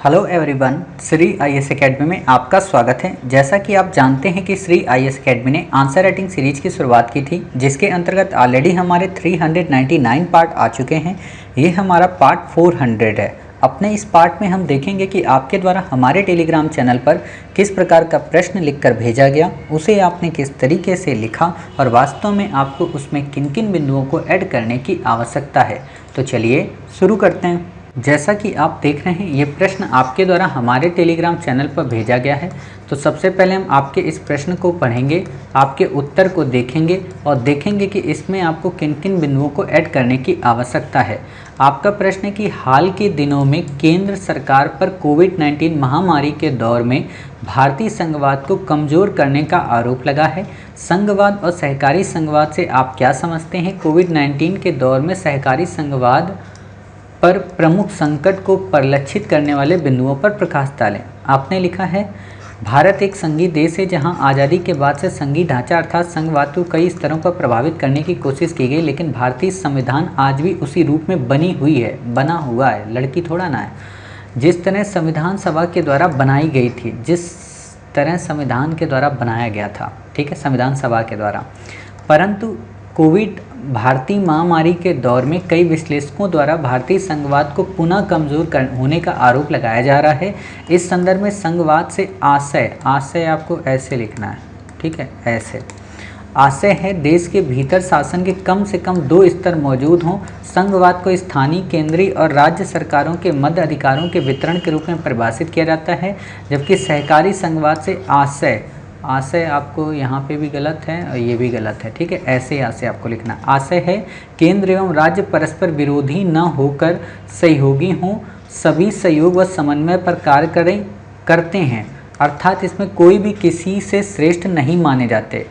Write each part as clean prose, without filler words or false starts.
Hello everyone, Shri IAS academy में आपका स्वागत है। जैसा कि आप जानते हैं कि श्री आईएएस एकेडमी ने आंसर राइटिंग सीरीज की शुरुआत की थी, जिसके अंतर्गत ऑलरेडी हमारे 399 पार्ट आ चुके हैं। ये हमारा पार्ट 400 है। अपने इस पार्ट में हम देखेंगे कि आपके द्वारा हमारे टेलीग्राम चैनल पर किस प्रकार का प्रश्न लिखकर भेजा गया, उसे आपने किस तरीके से लिखा और वास्तव में आपको उसमें किन किन बिंदुओं को ऐड करने की आवश्यकता है। तो चलिए शुरू करते हैं। जैसा कि आप देख रहे हैं, ये प्रश्न आपके द्वारा हमारे टेलीग्राम चैनल पर भेजा गया है। तो सबसे पहले हम आपके इस प्रश्न को पढ़ेंगे, आपके उत्तर को देखेंगे और देखेंगे कि इसमें आपको किन किन बिंदुओं को ऐड करने की आवश्यकता है। आपका प्रश्न है कि हाल के दिनों में केंद्र सरकार पर कोविड-19 महामारी के दौर में भारतीय संघवाद को कमज़ोर करने का आरोप लगा है। संघवाद और सहकारी संघवाद से आप क्या समझते हैं? कोविड-19 के दौर में सहकारी संघवाद पर प्रमुख संकट को परिलक्षित करने वाले बिंदुओं पर प्रकाश डालें। आपने लिखा है, भारत एक संघीय देश है जहां आज़ादी के बाद से संघीय ढांचा अर्थात संघवाद को कई स्तरों पर प्रभावित करने की कोशिश की गई, लेकिन भारतीय संविधान आज भी उसी रूप में बना हुआ है, लड़की थोड़ा ना है। जिस तरह संविधान सभा के द्वारा बनाई गई थी, जिस तरह संविधान के द्वारा बनाया गया था, ठीक है, संविधान सभा के द्वारा। परंतु कोविड भारतीय महामारी के दौर में कई विश्लेषकों द्वारा भारतीय संघवाद को पुनः होने का आरोप लगाया जा रहा है। इस संदर्भ में संघवाद से आशय आपको ऐसे लिखना है, ठीक है, ऐसे आशय है देश के भीतर शासन के कम से कम 2 स्तर मौजूद हों। संघवाद को स्थानीय, केंद्रीय और राज्य सरकारों के मध्य अधिकारों के वितरण के रूप में परिभाषित किया जाता है, जबकि सहकारी संघवाद से आशय आपको यहाँ पे भी गलत है और ये भी गलत है, ठीक है, ऐसे आशय आपको लिखना। आशय है केंद्र एवं राज्य परस्पर विरोधी न होकर सहयोगी हों, सभी सहयोग व समन्वय पर कार्य करते हैं, अर्थात इसमें कोई भी किसी से श्रेष्ठ नहीं माने जाते।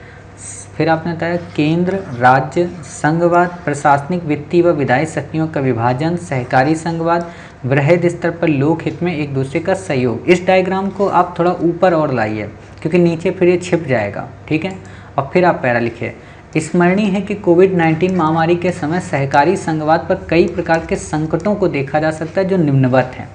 फिर आपने बताया केंद्र, राज्य, संघवाद, प्रशासनिक, वित्तीय व विधायी शक्तियों का विभाजन, सहकारी संघवाद, वृहद स्तर पर लोक हित में एक दूसरे का सहयोग। इस डायग्राम को आप थोड़ा ऊपर और लाइए, क्योंकि नीचे फिर ये छिप जाएगा, ठीक है। और फिर आप पैरा लिखिए। स्मरणीय है कि कोविड-19 महामारी के समय सहकारी संघवाद पर कई प्रकार के संकटों को देखा जा सकता है, जो निम्नवत हैं।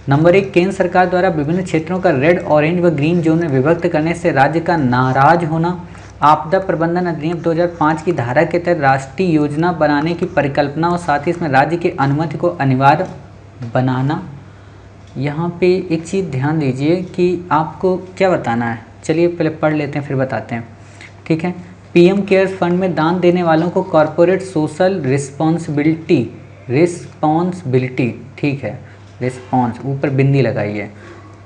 नंबर 1, केंद्र सरकार द्वारा विभिन्न क्षेत्रों का रेड, ऑरेंज व ग्रीन जोन में विभक्त करने से राज्य का नाराज होना। आपदा प्रबंधन अधिनियम 2005 की धारा के तहत राष्ट्रीय योजना बनाने की परिकल्पना और साथ ही इसमें राज्य की अनुमति को अनिवार्य बनाना। यहाँ पे एक चीज़ ध्यान दीजिए कि आपको क्या बताना है। चलिए पहले पढ़ लेते हैं फिर बताते हैं, ठीक है। पीएम केयर्स फंड में दान देने वालों को कॉरपोरेट सोशल रिस्पॉन्सिबिलिटी, ठीक है, रिस्पॉन्स ऊपर बिंदी लगाइए,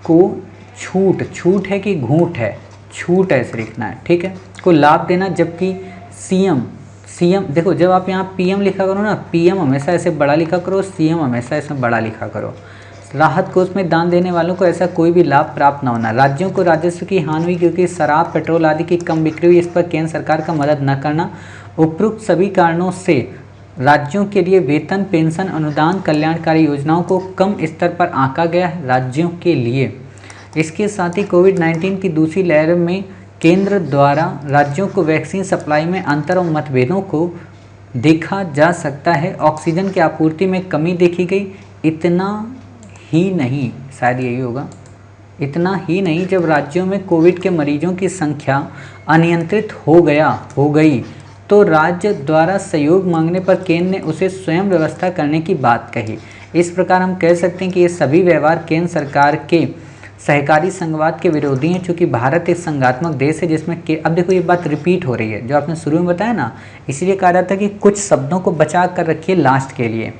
को छूट है कि घूट है, छूट ऐसे लिखना है, ठीक है, को लाभ देना। जबकि सीएम देखो, जब आप यहाँ पीएम लिखा करो ना, पीएम हमेशा ऐसे बड़ा लिखा करो, सीएम हमेशा ऐसे बड़ा लिखा करो। राहत कोष में दान देने वालों को ऐसा कोई भी लाभ प्राप्त न होना। राज्यों को राजस्व की हानि हुई क्योंकि शराब, पेट्रोल आदि की कम बिक्री हुई, इस पर केंद्र सरकार का मदद न करना। उपरोक्त सभी कारणों से राज्यों के लिए वेतन, पेंशन, अनुदान, कल्याणकारी योजनाओं को कम स्तर पर आंका गया है राज्यों के लिए। इसके साथ ही कोविड-19 की दूसरी लहर में केंद्र द्वारा राज्यों को वैक्सीन सप्लाई में अंतर और मतभेदों को देखा जा सकता है। ऑक्सीजन की आपूर्ति में कमी देखी गई। इतना ही नहीं, शायद यही होगा, इतना ही नहीं, जब राज्यों में कोविड के मरीजों की संख्या अनियंत्रित हो गई तो राज्य द्वारा सहयोग मांगने पर केंद्र ने उसे स्वयं व्यवस्था करने की बात कही। इस प्रकार हम कह सकते हैं कि ये सभी व्यवहार केंद्र सरकार के सहकारी संघवाद के विरोधी हैं, चूँकि भारत एक संघात्मक देश है जिसमें अब देखो ये बात रिपीट हो रही है, जो आपने शुरू में बताया ना, इसीलिए कहा जाता है कि कुछ शब्दों को बचा कर रखिए लास्ट के लिए,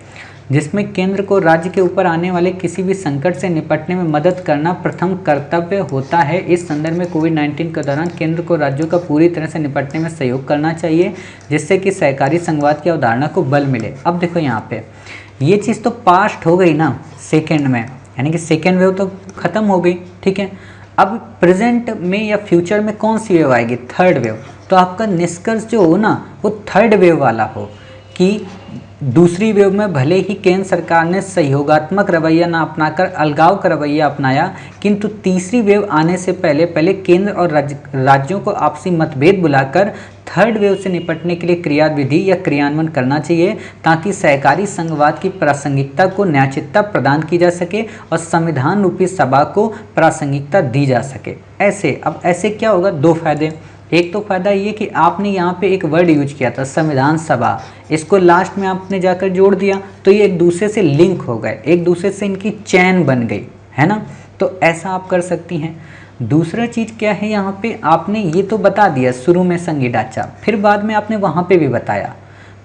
जिसमें केंद्र को राज्य के ऊपर आने वाले किसी भी संकट से निपटने में मदद करना प्रथम कर्तव्य होता है। इस संदर्भ में कोविड-19 के दौरान केंद्र को राज्यों का पूरी तरह से निपटने में सहयोग करना चाहिए, जिससे कि सहकारी संघवाद की अवधारणा को बल मिले। अब देखो यहाँ पे ये चीज़ तो पास्ट हो गई ना, सेकेंड में, यानी कि सेकेंड वेव तो ख़त्म हो गई, ठीक है। अब प्रेजेंट में या फ्यूचर में कौन सी वेव आएगी? Third wave. तो आपका निष्कर्ष जो हो ना, वो थर्ड वेव वाला हो कि दूसरी वेव में भले ही केंद्र सरकार ने सहयोगात्मक रवैया न अपनाकर अलगाव का रवैया अपनाया, किंतु तीसरी वेव आने से पहले केंद्र और राज्यों को आपसी मतभेद बुलाकर थर्ड वेव से निपटने के लिए क्रियाविधि या क्रियान्वयन करना चाहिए, ताकि सहकारी संघवाद की प्रासंगिकता को न्यायचित्ता प्रदान की जा सके और संविधान रूपी सभा को प्रासंगिकता दी जा सके। अब ऐसे क्या होगा, दो फायदे। एक तो फायदा ये कि आपने यहाँ पे एक वर्ड यूज किया था संविधान सभा, इसको लास्ट में आपने जाकर जोड़ दिया, तो ये एक दूसरे से लिंक हो गए, एक दूसरे से इनकी चैन बन गई, है ना। तो ऐसा आप कर सकती हैं। दूसरा चीज़ क्या है, यहाँ पे आपने ये तो बता दिया शुरू में संघीय ढांचा, फिर बाद में आपने वहाँ पे भी बताया,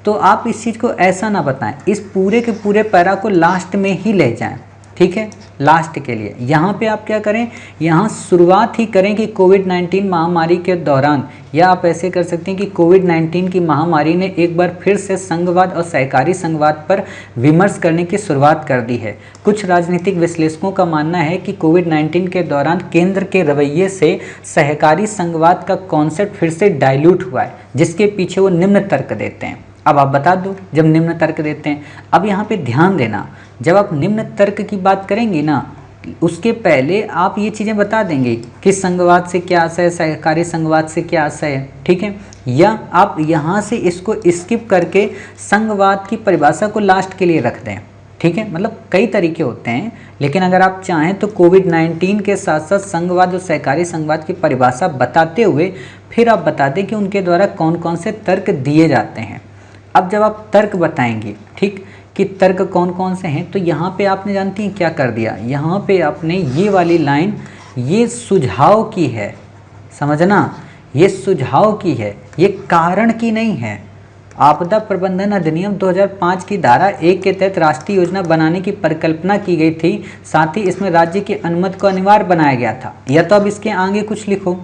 तो आप इस चीज़ को ऐसा ना बताएं, इस पूरे के पूरे पैरा को लास्ट में ही ले जाएं, ठीक है। लास्ट के लिए यहाँ पे आप क्या करें, यहाँ शुरुआत ही करें कि कोविड-19 महामारी के दौरान, या आप ऐसे कर सकते हैं कि कोविड-19 की महामारी ने एक बार फिर से संघवाद और सहकारी संघवाद पर विमर्श करने की शुरुआत कर दी है। कुछ राजनीतिक विश्लेषकों का मानना है कि कोविड-19 के दौरान केंद्र के रवैये से सहकारी संघवाद का कॉन्सेप्ट फिर से डाइल्यूट हुआ है, जिसके पीछे वो निम्न तर्क देते हैं। अब आप बता दो, जब निम्न तर्क देते हैं, अब यहाँ पे ध्यान देना, जब आप निम्न तर्क की बात करेंगे ना, उसके पहले आप ये चीज़ें बता देंगे कि संघवाद से क्या आशय है, सहकारी संघवाद से क्या आशय है, ठीक है। या आप यहाँ से इसको स्किप करके संघवाद की परिभाषा को लास्ट के लिए रख दें, ठीक है। मतलब कई तरीके होते हैं, लेकिन अगर आप चाहें तो कोविड-19 के साथ साथ संघवाद और सहकारी संघवाद की परिभाषा बताते हुए फिर आप बता दें कि उनके द्वारा कौन कौन से तर्क दिए जाते हैं। अब जब आप तर्क बताएंगे, ठीक, कि तर्क कौन कौन से हैं, तो यहाँ पे आपने जानती हैं क्या कर दिया, यहाँ पे आपने ये वाली लाइन, ये सुझाव की है, समझना, ये सुझाव की है, ये कारण की नहीं है। आपदा प्रबंधन अधिनियम 2005 की धारा 1 के तहत राष्ट्रीय योजना बनाने की परिकल्पना की गई थी, साथ ही इसमें राज्य की अनुमति को अनिवार्य बनाया गया था। या तो अब इसके आगे कुछ लिखो,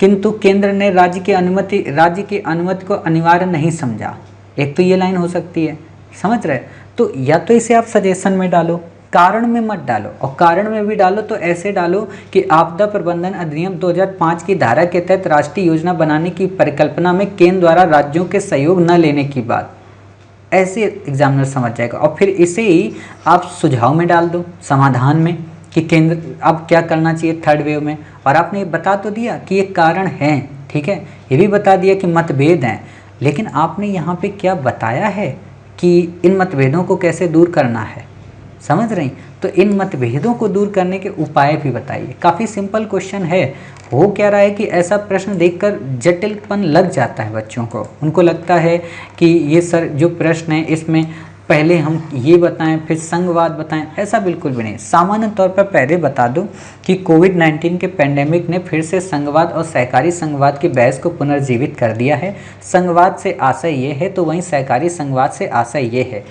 किंतु केंद्र ने राज्य की अनुमति को अनिवार्य नहीं समझा, एक तो ये लाइन हो सकती है, समझ रहे। तो या तो इसे आप सजेशन में डालो, कारण में मत डालो, और कारण में भी डालो तो ऐसे डालो कि आपदा प्रबंधन अधिनियम 2005 की धारा के तहत राष्ट्रीय योजना बनाने की परिकल्पना में केंद्र द्वारा राज्यों के सहयोग न लेने की बात, ऐसे एग्जामिनर समझ जाएगा। और फिर इसे ही आप सुझाव में डाल दो, समाधान में, कि केंद्र अब क्या करना चाहिए थर्ड वेव में। और आपने ये बता तो दिया कि ये कारण हैं, ठीक है, ये भी बता दिया कि मतभेद हैं, लेकिन आपने यहाँ पे क्या बताया है कि इन मतभेदों को कैसे दूर करना है, समझ रही। तो इन मतभेदों को दूर करने के उपाय भी बताइए। काफ़ी सिंपल क्वेश्चन है। हो क्या रहा है कि ऐसा प्रश्न देखकर जटिलपन लग जाता है बच्चों को, उनको लगता है कि ये सर जो प्रश्न है इसमें पहले हम ये बताएं फिर संघवाद बताएं, ऐसा बिल्कुल भी नहीं। सामान्य तौर पर पहले बता दूं कि कोविड-19 के पेंडेमिक ने फिर से संघवाद और सहकारी संघवाद की बहस को पुनर्जीवित कर दिया है। संघवाद से आशय ये है तो वहीं सहकारी संघवाद से आशय ये है,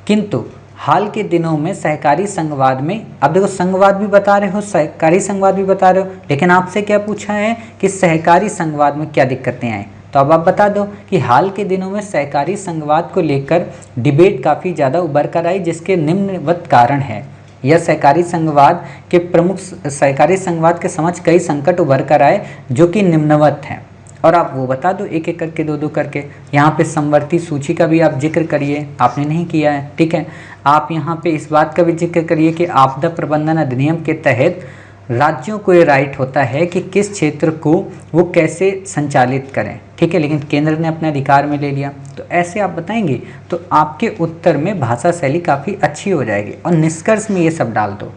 किंतु हाल के दिनों में सहकारी संघवाद में, अब देखो संघवाद भी बता रहे हो, सहकारी संघवाद भी बता रहे हो, लेकिन आपसे क्या पूछा है कि सहकारी संघवाद में क्या दिक्कतें आए, तो अब आप बता दो कि हाल के दिनों में सहकारी संघवाद को लेकर डिबेट काफ़ी ज़्यादा उभर कर आई, जिसके निम्नवत कारण है। यह सहकारी संघवाद के समक्ष कई संकट उभर कर आए जो कि निम्नवत हैं, और आप वो बता दो एक एक करके, दो दो करके। यहाँ पे समवर्ती सूची का भी आप जिक्र करिए, आपने नहीं किया है, ठीक है। आप यहाँ पे इस बात का भी जिक्र करिए कि आपदा प्रबंधन अधिनियम के तहत राज्यों को ये राइट होता है कि किस क्षेत्र को वो कैसे संचालित करें, ठीक है, लेकिन केंद्र ने अपने अधिकार में ले लिया। तो ऐसे आप बताएंगे तो आपके उत्तर में भाषा शैली काफ़ी अच्छी हो जाएगी। और निष्कर्ष में ये सब डाल दो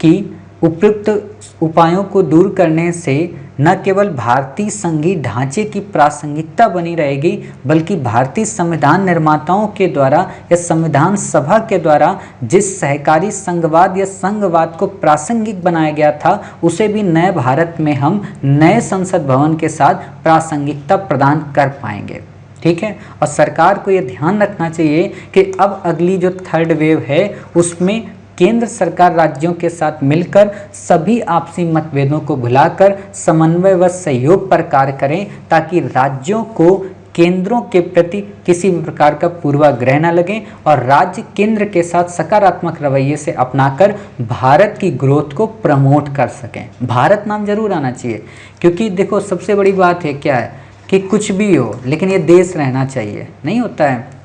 कि उपयुक्त उपायों को दूर करने से न केवल भारतीय संघीय ढांचे की प्रासंगिकता बनी रहेगी, बल्कि भारतीय संविधान निर्माताओं के द्वारा या संविधान सभा के द्वारा जिस सहकारी संघवाद या संघवाद को प्रासंगिक बनाया गया था, उसे भी नए भारत में हम नए संसद भवन के साथ प्रासंगिकता प्रदान कर पाएंगे, ठीक है। और सरकार को ये ध्यान रखना चाहिए कि अब अगली जो थर्ड वेव है उसमें केंद्र सरकार राज्यों के साथ मिलकर सभी आपसी मतभेदों को भुलाकर समन्वय व सहयोग पर कार्य करें, ताकि राज्यों को केंद्रों के प्रति किसी भी प्रकार का पूर्वाग्रह न लगे और राज्य केंद्र के साथ सकारात्मक रवैये से अपनाकर भारत की ग्रोथ को प्रमोट कर सकें। भारत नाम जरूर आना चाहिए, क्योंकि देखो सबसे बड़ी बात है क्या है कि कुछ भी हो लेकिन ये देश रहना चाहिए, नहीं होता है।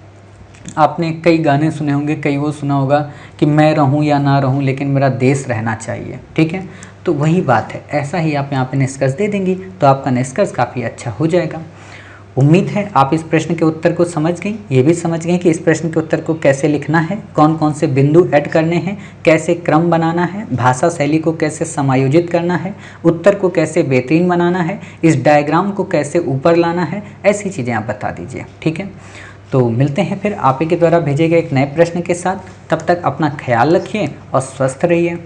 आपने कई गाने सुने होंगे, कई वो सुना होगा कि मैं रहूं या ना रहूं लेकिन मेरा देश रहना चाहिए। ठीक है, तो वही बात है, ऐसा ही आप यहाँ पे निष्कर्ष दे देंगी तो आपका निष्कर्ष काफ़ी अच्छा हो जाएगा। उम्मीद है आप इस प्रश्न के उत्तर को समझ गई, ये भी समझ गई कि इस प्रश्न के उत्तर को कैसे लिखना है, कौन कौन से बिंदु ऐड करने हैं, कैसे क्रम बनाना है, भाषा शैली को कैसे समायोजित करना है, उत्तर को कैसे बेहतरीन बनाना है, इस डायग्राम को कैसे ऊपर लाना है, ऐसी चीज़ें आप बता दीजिए। ठीक है, तो मिलते हैं फिर आप ही के द्वारा भेजे गए एक नए प्रश्न के साथ। तब तक अपना ख्याल रखिए और स्वस्थ रहिए।